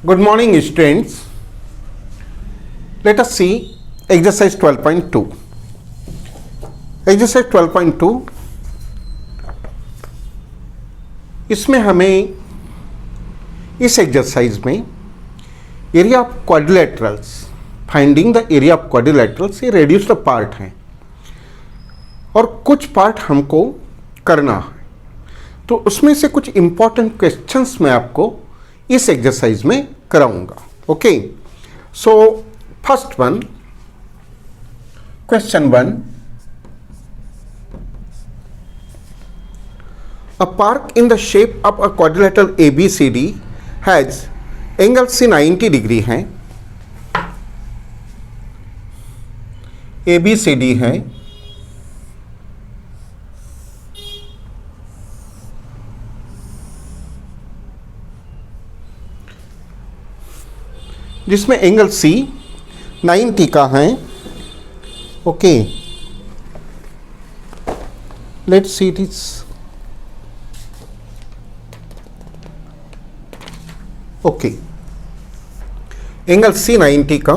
Good morning, students. Let us see exercise 12.2. Exercise 12.2, इसमें हमें इस एक्सरसाइज में area of quadrilaterals, finding the area of quadrilaterals, ये reduced part हैं और कुछ पार्ट हमको करना है। तो उसमें से कुछ इंपॉर्टेंट क्वेश्चंस मैं आपको इस एक्सरसाइज में कराऊंगा। Okay, so first one, question 1, a park in the shape of a quadrilateral ABCD has angle C 90 degree है, ABCD है, जिसमें एंगल C 90 का है। Okay, let's see it is. Okay, angle C 90 का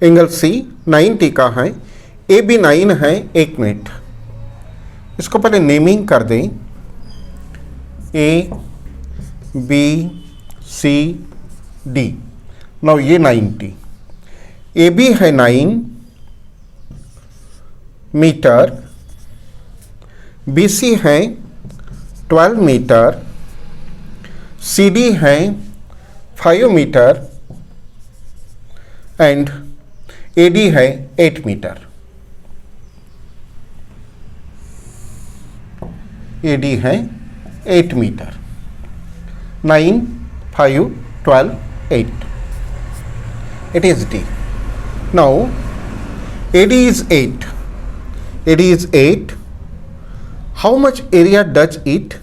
एंगल C 90 का है, AB 9 है। 1 minute, इसको पहले नेमिंग कर दें, A B C D। Now ये 90, AB है 9 मीटर, BC है 12 मीटर, CD है 5 मीटर एंड AD है 8 मीटर। AD है 8 metre. 9, 5, 12, 8. It is D. Now, AD is 8. AD is 8. How much area does it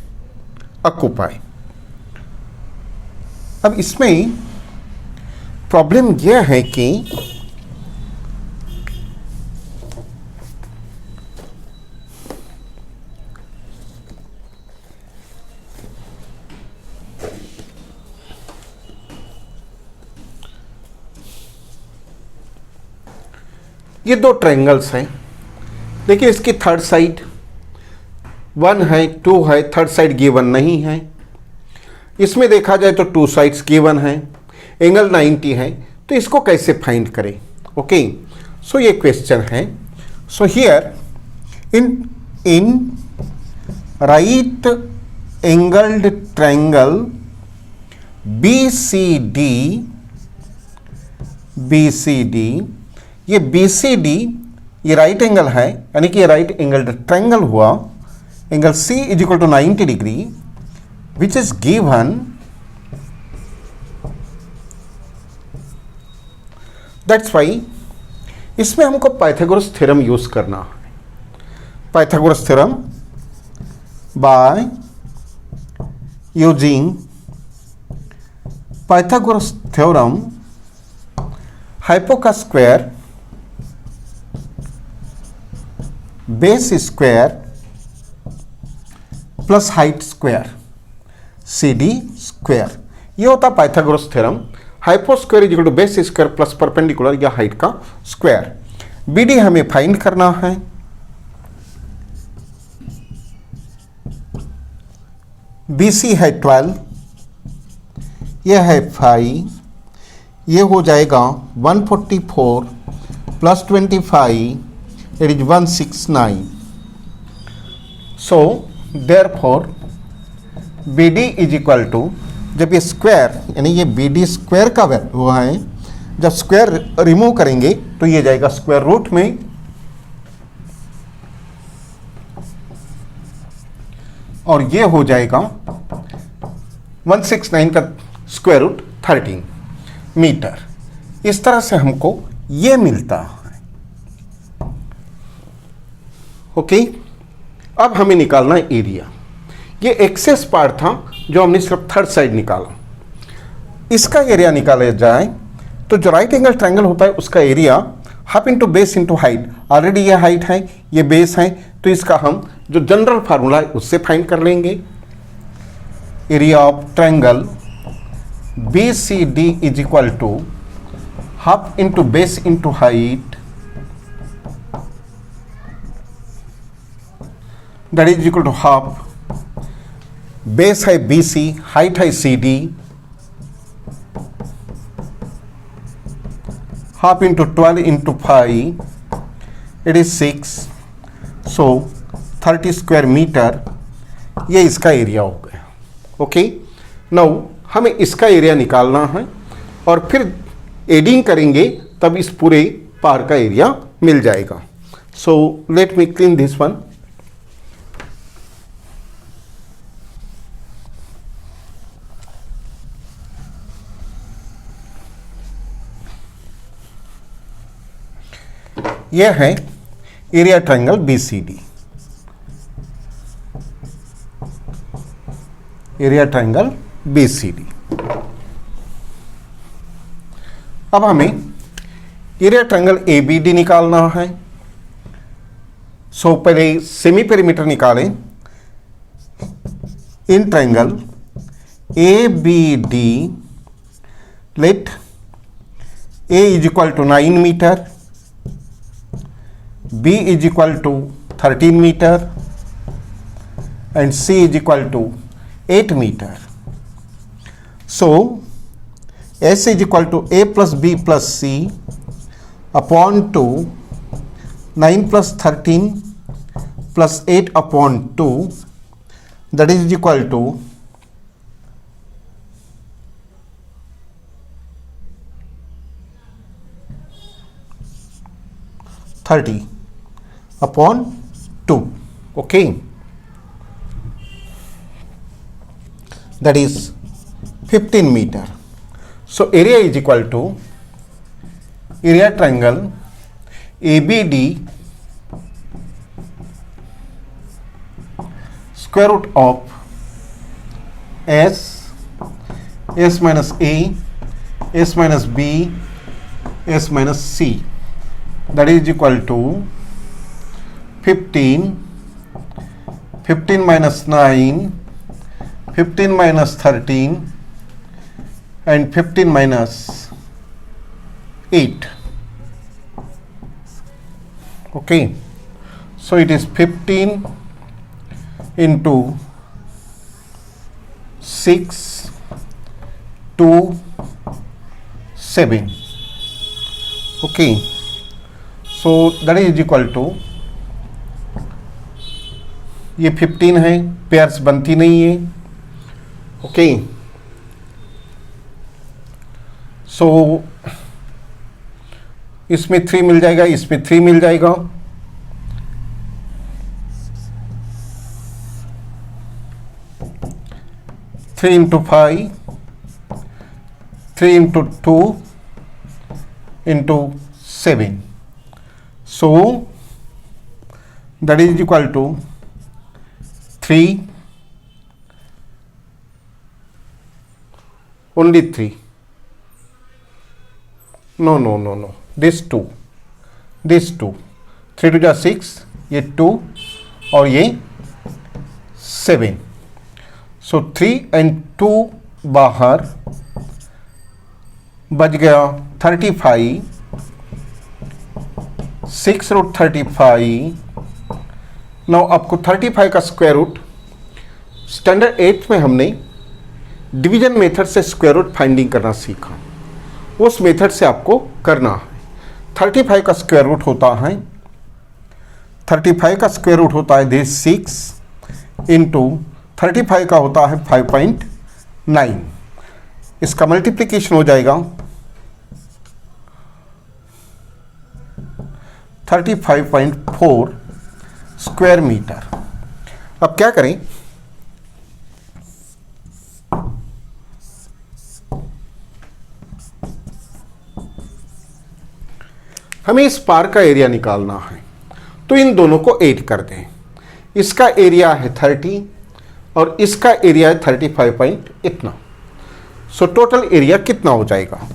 occupy? अब इसमें प्रॉब्लम यह है कि ये दो ट्रायंगल्स हैं। देखिए, इसकी थर्ड साइड 1 है, 2 है, थर्ड साइड गिवन नहीं है। इसमें देखा जाए तो 2 साइड्स गिवन है, एंगल 90 है, तो इसको कैसे फाइंड करें? ओके, सो ये क्वेश्चन है। So here in right angled triangle BCD, ये BCD ये राइट एंगल है, यानी कि ये राइट एंगल ट्रायंगल हुआ। Angle C is equal to 90 degree which is given. That's why इसमें हमको पाइथागोरस थ्योरम यूज करना है। Pythagoras theorem by using Pythagoras theorem, hypo का square, base square plus height square, CD square, ये होता Pythagoras theorem. Hypo square is equal to base square plus perpendicular या height का square. BD हमें find करना है। BC है 12, यह है 5, ये हो जाएगा 144 plus 25, it is 169. So therefore BD is equal to, जब ये स्क्वायर यानी ये BD स्क्वायर का वैल्यू है, जब स्क्वायर रिमूव करेंगे तो ये जाएगा स्क्वायर रूट में, और ये हो जाएगा 169 का स्क्वायर रूट 13 मीटर। इस तरह से हमको ये मिलता है। ओके, अब हमें निकालना है एरिया। ये एक्सेस पार्ट था जो हमने सिर्फ थर्ड साइड निकाला। इसका एरिया निकाला जाए तो जो राइट एंगल ट्रायंगल होता है उसका area half into base into height, already ये हाइट है, ये बेस है, तो इसका हम जो जनरल फार्मूला है उससे फाइंड कर लेंगे। Area of triangle B C D is equal to half into base into height, that is equal to half, base है बी सी, हाइट है C D, half into 12 into 5, it is 6, so 30 square metre, ये इसका area हो गया। Okay, now हमें इसका area निकालना है और फिर एडिंग करेंगे तब इस पूरे पार का एरिया मिल जाएगा। So let me clean this one. यह है area triangle BCD, area triangle BCD। अब हमें एरिया ट्रायंगल ABD निकालना है। सो पहले सेमी पेरीमीटर निकालें। In triangle ABD let A is equal to 9 metre, B is equal to 13 meter and C is equal to 8 meter. So S is equal to A plus B plus C upon 2, 9 plus 13 plus 8 upon 2, that is equal to 30 upon 2. Okay, that is 15 meter. So area is equal to area triangle ABD square root of S minus A, S minus B, S minus C, that is equal to 15 minus 9, 15 minus 13 and 15 minus 8. Okay, so it is 15 into 6, 2, 7. Okay, so that is equal to, ये 15 है, pairs बनती नहीं है। Okay, सो इसमें 3 मिल जाएगा, इसमें 3 मिल जाएगा। Three into 5, 3 into 2 into 7, so that is equal to 3, only 3, no, this 2, 3 to 6, ये 2 और ये 7, so 3 and 2 बाहर बच गया 35, 6 रूट 35। नाउ आपको 35 का स्क्वायर रूट, स्टैंडर्ड 8 में हमने डिवीजन मेथड से स्क्वायर रूट फाइंडिंग करना सीखा, उस मेथड से आपको करना है। 35 का स्क्वायर रूट होता है, 35 का स्क्वायर रूट होता है दिस 6 इंटू 35 का होता है 5.9, इसका मल्टीप्लिकेशन हो जाएगा 35.4 स्क्वायर मीटर। अब क्या करें, हमें इस पार का एरिया निकालना है, तो इन दोनों को ऐड कर दें। इसका एरिया है 30 और इसका एरिया है 35 पॉइंट इतना, सो टोटल एरिया कितना हो जाएगा?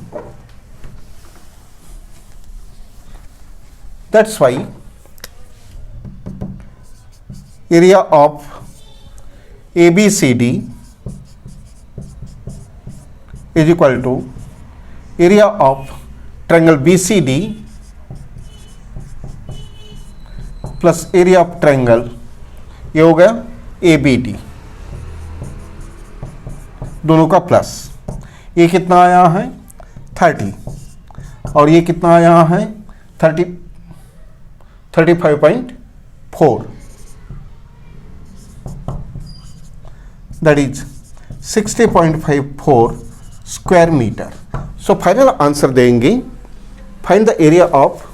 That's why area of ABCD is equal to area of triangle BCD plus area of triangle, ये हो गया ABD, दोनों का प्लस। ये कितना आया है 30 और ये कितना आया है 35.4, that is 60.54 square metre. So final answer देंगे, find the area of,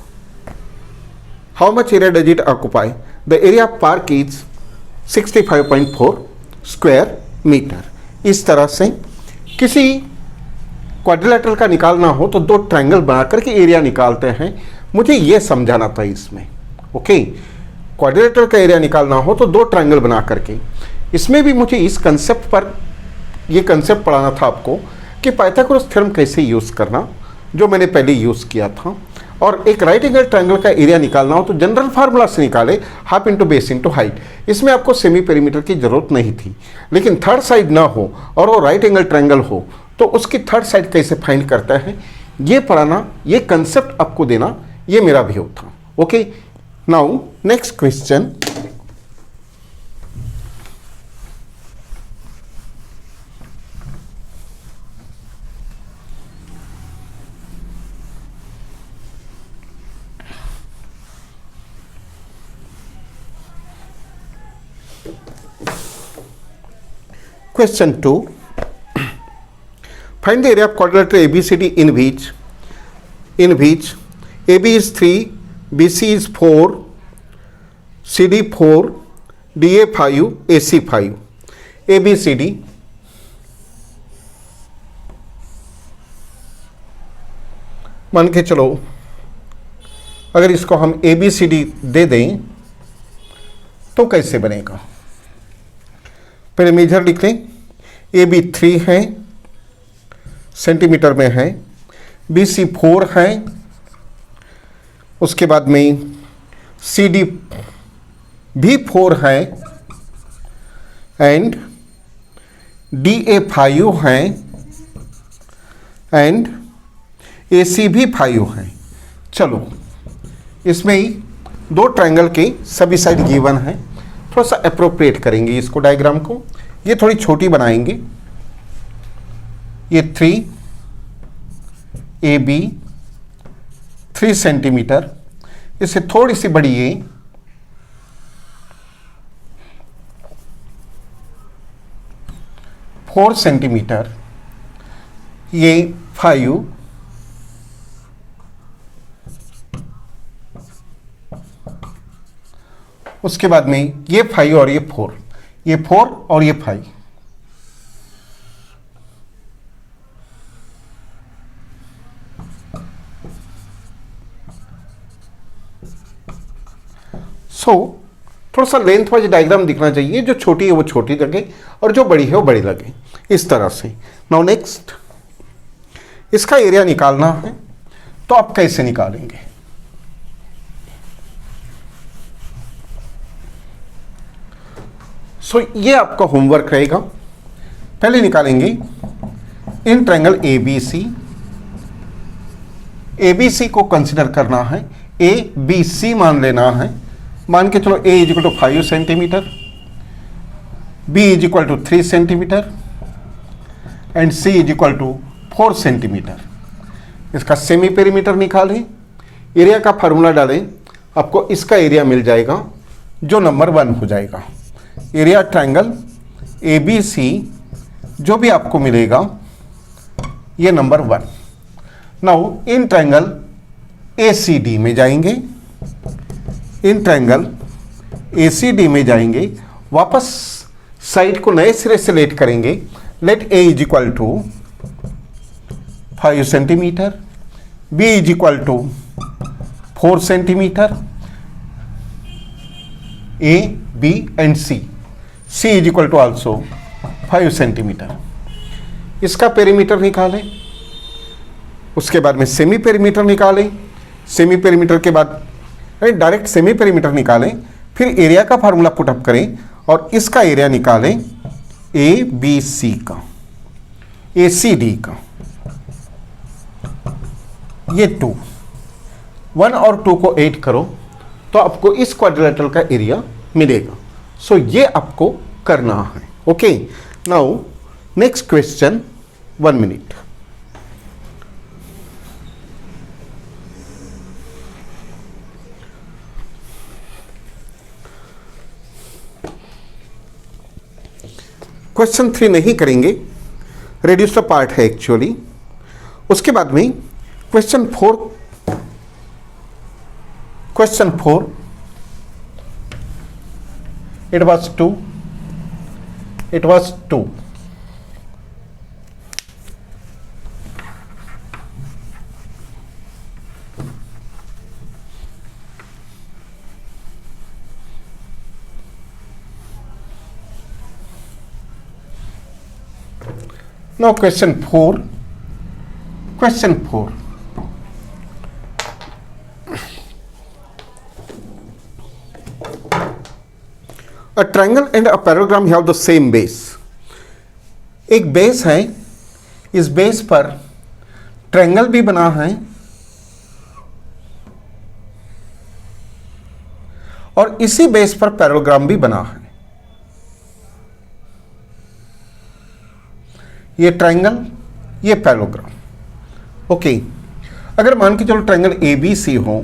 how much area does it occupy, the area of park is 65.4 square metre. इस तरह से किसी क्वाड्रिलेटरल का निकालना हो तो दो ट्रायंगल बना करके एरिया निकालते हैं, मुझे ये समझाना था इसमें। ओके, क्वाड्रिलेटरल का एरिया निकालना हो तो दो ट्रायंगल बना करके, इसमें भी मुझे इस कंसेप्ट पर, ये कंसेप्ट पढ़ाना था आपको कि पाइथागोरस थ्योरम कैसे यूज़ करना, जो मैंने पहले यूज़ किया था। और एक राइट एंगल ट्रायंगल का एरिया निकालना हो तो जनरल फार्मूला से निकाले, half into base into height. इसमें आपको सेमी पेरीमीटर की जरूरत नहीं थी, लेकिन थर्ड साइड ना हो और वो राइट एंगल ट्रायंगल हो तो उसकी थर्ड साइड कैसे फाइंड करता है, ये पढ़ाना, ये कंसेप्ट आपको देना, ये मेरा व्यू था। Okay, now next question. Question 2. Find the area of quadrilateral ABCD in which AB is 3, BC is 4, CD 4, DA 5, AC 5. ABCD मान के चलो, अगर इसको हम ABCD दे दें तो कैसे बनेगा। पहले मेजर लिख लें, AB 3 है सेंटीमीटर में है, BC 4 है, उसके बाद में CD भी 4 है एंड DA 5 है एंड AC भी 5 है। चलो, इसमें ही दो ट्रायंगल के सभी साइड गिवन है, थोड़ा सा अप्रोप्रिएट करेंगे इसको, डायग्राम को ये थोड़ी छोटी बनाएंगे। ये 3 AB 3 सेंटीमीटर, इससे थोड़ी सी बड़ी ये 4 सेंटीमीटर, ये 5, उसके बाद में ये 5 और ये 4, ये 4 और ये 5। सो थोड़ा सा लेंथ वाइज डायग्राम दिखना चाहिए, जो छोटी है वो छोटी लगे और जो बड़ी है वो बड़ी लगे, इस तरह से। नाउ नेक्स्ट, इसका एरिया निकालना है तो आप कैसे निकालेंगे। सो ये आपका होमवर्क रहेगा। पहले निकालेंगे इन ट्रायंगल ABC, ABC को कंसिडर करना है, ABC मान लेना है, मान के चलो A is equal to 5 centimetre, B is equal to 3 centimetre and C is equal to 4 centimetre. इसका सेमी पेरीमीटर निकालें, एरिया का फार्मूला डालें, आपको इसका एरिया मिल जाएगा जो नंबर 1 हो जाएगा। एरिया ट्रायंगल ABC जो भी आपको मिलेगा ये number 1। Now in triangle ACD में जाएंगे, इन ट्रायंगल ACD में जाएंगे, वापस साइड को नए सिरे से लेट करेंगे। Let A is equal to 5 centimetre, B is equal to 4 centimetre, A, B and C is equal to also 5 centimetre. इसका पेरीमीटर निकालें, उसके बाद में सेमी पेरीमीटर निकालें, सेमी पेरीमीटर के बाद डायरेक्ट सेमी पेरीमीटर निकालें, फिर एरिया का फार्मूला पुटअप करें और इसका एरिया निकालें ए बी सी का, ए सी डी का, ये 2, 1 और 2 को ऐड करो तो आपको इस क्वाड्रिलेटरल का एरिया मिलेगा। सो ये आपको करना है। Okay, now next question, 1 minute. Question 3 नहीं करेंगे, रेड्यूसर पार्ट है एक्चुअली। उसके बाद में question 4, it was 2, now question 4, a triangle and a parallelogram have the same base। एक बेस है, इस बेस पर ट्रायंगल भी बना है और इसी बेस पर पैरेललोग्राम भी बना है। ये ट्रायंगल, ये पैरेललोग्राम। ओके, अगर मान के चलो ट्रायंगल ए बी सी हो,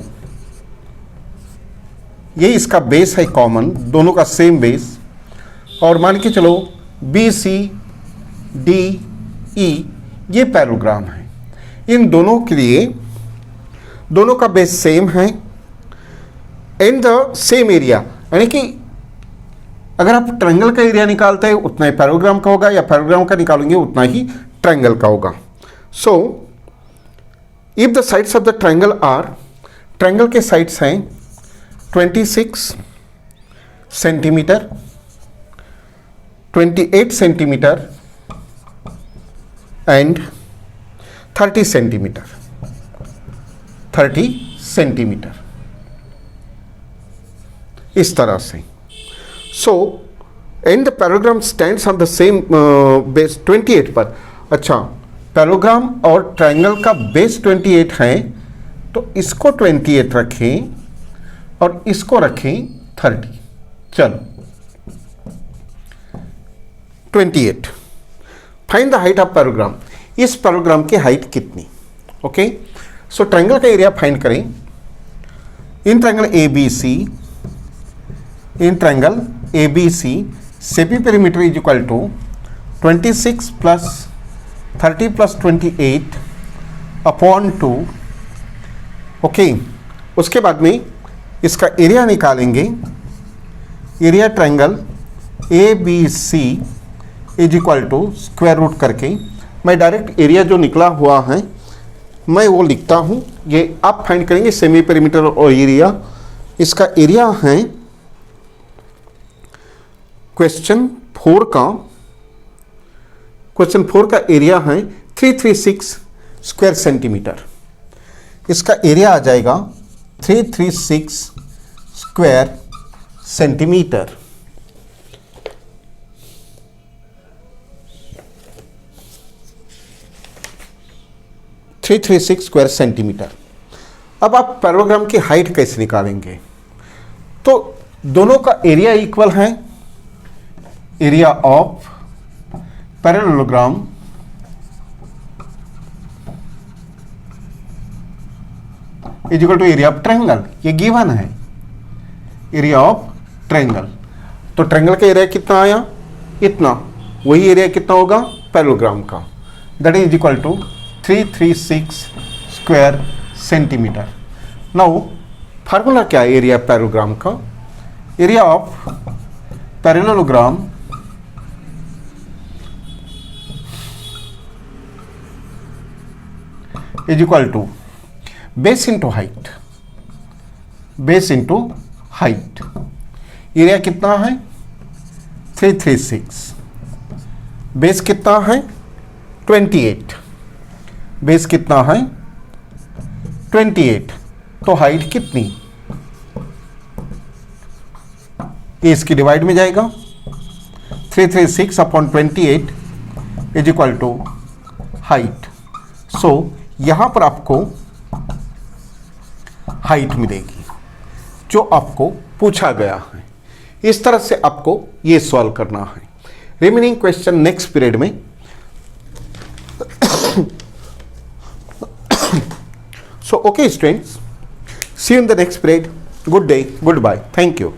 ये इसका बेस है कॉमन, दोनों का सेम बेस, और मान के चलो बी सी डी ई ये पैरेललोग्राम है। इन दोनों के लिए दोनों का बेस सेम है एंड द सेम एरिया, यानी कि अगर आप ट्रायंगल का एरिया निकालते हैं उतना ही पैरेललोग्राम का होगा, या पैरेललोग्राम का निकालेंगे उतना ही ट्रायंगल का होगा। So if the sides of the triangle are, triangle के साइड्स हैं 26 centimetre, 28 centimetre and 30 centimetre, 30 centimetre, इस तरह से। So and the parallelogram stands on the same base 28 पर। अच्छा, पैरेललोग्राम और ट्रायंगल का बेस 28 है, तो इसको 28 रखें और इसको रखें 30। चलो 28, find the height of parallelogram. इस पैरेललोग्राम की हाइट कितनी? ओके, सो ट्रायंगल का एरिया फाइंड करें। In triangle A B C, in triangle A B C semi perimeter is equal to 26 plus 30 plus 28 upon 2। Okay, उसके बाद में इसका area निकालेंगे। Area triangle A B C is equal to square root करके, मैं direct area जो निकला हुआ है मैं वो लिखता हूँ, ये आप फाइंड करेंगे सेमी पेरीमीटर और एरिया। इसका एरिया है क्वेश्चन 4 का एरिया है 336 स्क्वायर सेंटीमीटर। इसका एरिया आ जाएगा 336 स्क्वायर सेंटीमीटर। Square centimetre. अब आप पैरेललोग्राम की हाइट कैसे निकालेंगे? तो दोनों का एरिया इक्वल है। Area of parallelogram is equal to area of triangle, ये गिवन है। एरिया ऑफ ट्रायंगल, तो ट्रायंगल का एरिया कितना आया? इतना। वही एरिया कितना होगा पैरेललोग्राम का? That is equal to 336 square centimetre. Now formula क्या है एरिया पैरेललोग्राम का? Area of parallelogram is equal to base into height, base into height. Area कितना है? 336। बेस कितना है? 28। बेस कितना है? 28। तो हाइट कितनी? ये इसकी डिवाइड में जाएगा, 336 upon 28 is equal to height. So यहाँ पर आपको हाइट मिलेगी जो आपको पूछा गया है। इस तरह से आपको ये सॉल्व करना है। रिमेनिंग क्वेश्चन नेक्स्ट पीरियड में। So okay students, see you in the next period. Good day, goodbye, thank you.